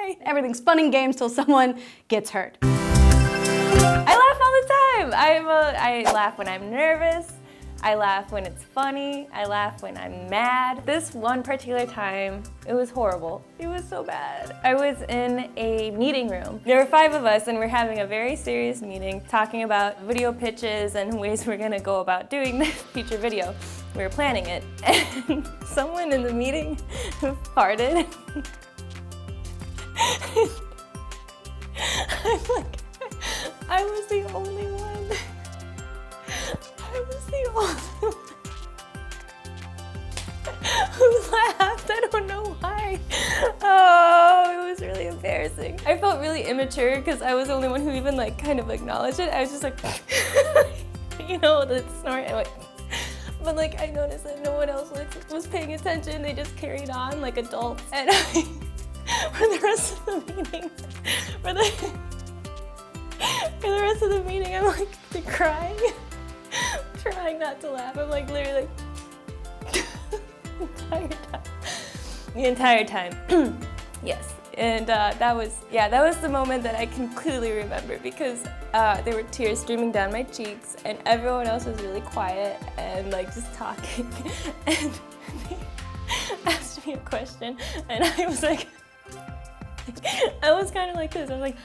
why. Everything's fun and games till someone gets hurt. I laugh all the time. I laugh when I'm nervous. I laugh when it's funny. I laugh when I'm mad. This one particular time, it was horrible. It was so bad. I was in a meeting room. There were 5 of us and we're having a very serious meeting talking about video pitches and ways we're gonna go about doing this feature video. We were planning it and someone in the meeting farted. I was the only one. I was the only one who laughed. I don't know why. Oh, it was really embarrassing. I felt really immature because I was the only one who even kind of acknowledged it. I was just like, you know, the snort. But I noticed that no one else was paying attention. They just carried on like adults. And for the rest of the meeting, for the rest of the meeting, I'm crying, trying not to laugh. I'm literally the entire time. Yes, and that was the moment that I can clearly remember because there were tears streaming down my cheeks, and everyone else was really quiet and just talking. And they asked me a question, and I was I was kind of like this. I was like,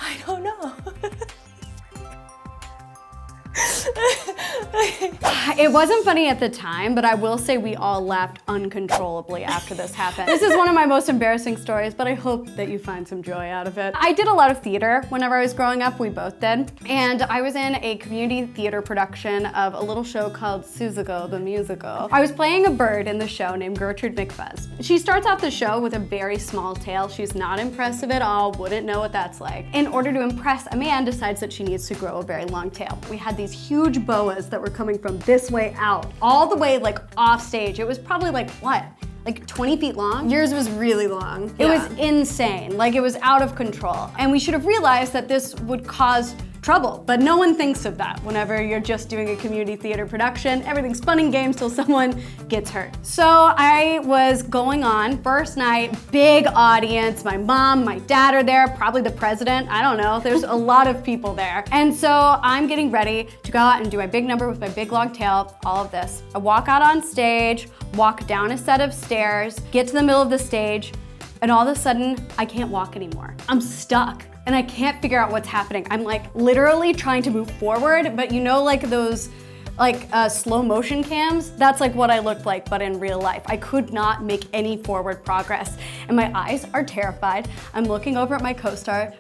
I don't know. It wasn't funny at the time, but I will say we all laughed uncontrollably after this happened. This is one of my most embarrassing stories, but I hope that you find some joy out of it. I did a lot of theater whenever I was growing up, we both did. And I was in a community theater production of a little show called Suzuko the Musical. I was playing a bird in the show named Gertrude McFuzz. She starts off the show with a very small tail. She's not impressive at all, wouldn't know what that's like. In order to impress, a man decides that she needs to grow a very long tail. We had these huge boas that were coming from this way out, all the way off stage. It was probably 20 feet long? Yours was really long. It was insane, it was out of control. And we should have realized that this would cause trouble, but no one thinks of that whenever you're just doing a community theater production. Everything's fun and games till someone gets hurt. So I was going on, first night, big audience, my mom, my dad are there, probably the president, I don't know, there's a lot of people there. And so I'm getting ready to go out and do my big number with my big long tail, all of this. I walk out on stage, walk down a set of stairs, get to the middle of the stage, and all of a sudden, I can't walk anymore. I'm stuck. And I can't figure out what's happening. I'm literally trying to move forward, but you know those slow motion cams? That's what I looked like, but in real life. I could not make any forward progress. And my eyes are terrified. I'm looking over at my co-star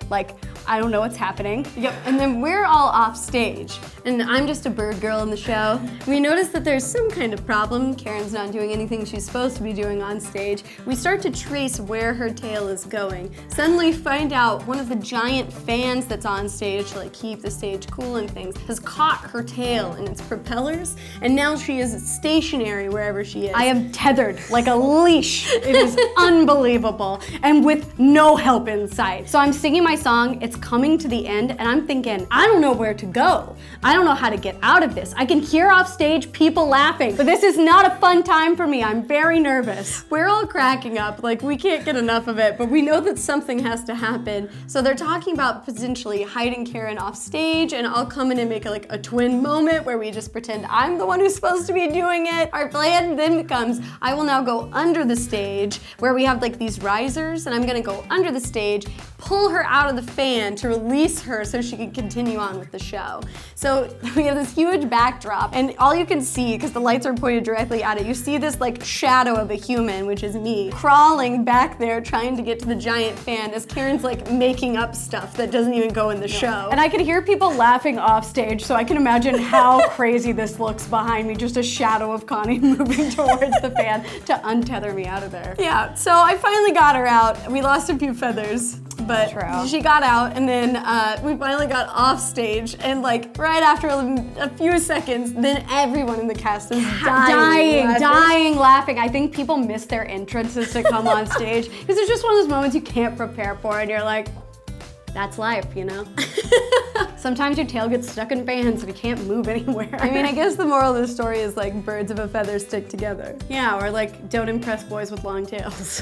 I don't know what's happening. Yep, and then we're all off stage. And I'm just a bird girl in the show. We notice that there's some kind of problem. Karen's not doing anything she's supposed to be doing on stage. We start to trace where her tail is going. Suddenly find out one of the giant fans that's on stage to keep the stage cool and things has caught her tail in its propellers, and now she is stationary wherever she is. I am tethered like a leash. It is unbelievable, and with no help in sight. So I'm singing my song, it's coming to the end, and I'm thinking, I don't know where to go. I don't know how to get out of this. I can hear off stage people laughing, but this is not a fun time for me. I'm very nervous. We're all cracking up, we can't get enough of it, but we know that something has to happen. So they're talking about potentially hiding Karen off stage, and I'll come in and make a twin moment where we just pretend I'm the one who's supposed to be doing it. Our plan then becomes, I will now go under the stage where we have these risers, and I'm gonna go under the stage, pull her out of the fan to release her so she can continue on with the show. So we have this huge backdrop, and all you can see, because the lights are pointed directly at it, you see this shadow of a human, which is me, crawling back there trying to get to the giant fan as Karen's making up stuff that doesn't even go in the show. And I could hear people laughing off stage, so I can imagine how crazy this looks behind me, just a shadow of Connie moving towards the fan to untether me out of there. Yeah, so I finally got her out. We lost a few feathers, but she got out, and then we finally got off stage, and right after a few seconds, then everyone in the cast is dying laughing. I think people miss their entrances to come on stage, because it's just one of those moments you can't prepare for, and you're like, that's life, you know? Sometimes your tail gets stuck in fans and you can't move anywhere. I mean, I guess the moral of the story is like birds of a feather stick together. Yeah, or like don't impress boys with long tails.